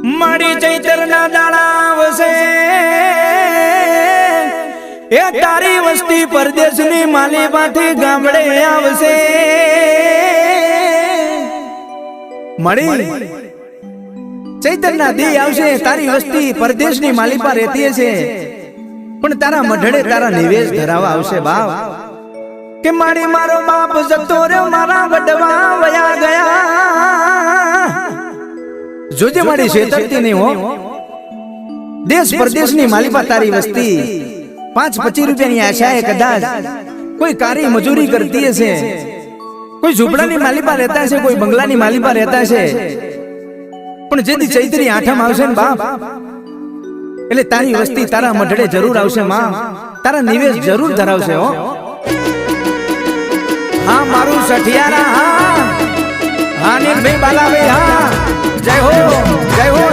મારી ચૈતરના દાણા આવશે એ તારી વસ્તી પરદેશની માલીમાંથી ગામડે આવશે મળી ચૈતરના દી આવશે તારી વસ્તી પરદેશની માલીપા રહેતી છે પણ તારા મઢડે તારા નિવેશ ધરાવા આવશે બાપ કે મારી મારો બાપ જતો રહ્યો મારા વડવા વયા ગયા જોજે મારી છેતરતી નહીં હો દેશ પરદેશની માલીપા તારી વસ્તી 5-25 રૂપિયાની આશાએ કદાચ કોઈ કારી મજૂરી કરતી હશે કોઈ ઝૂંપડાની માલીપા રહેતા છે કોઈ બંગલાની માલીપા રહેતા છે પણ જેથી ચૈત્રી આઠમ આવશે ને બાપ એટલે તારી વસ્તી તારા મઢડે જરૂર આવશે માં તારા નિવેશ જરૂર ધરાવશે હો હા મારું સઠિયારા હા નીલભાઈ બાલાભાઈ હા જય હો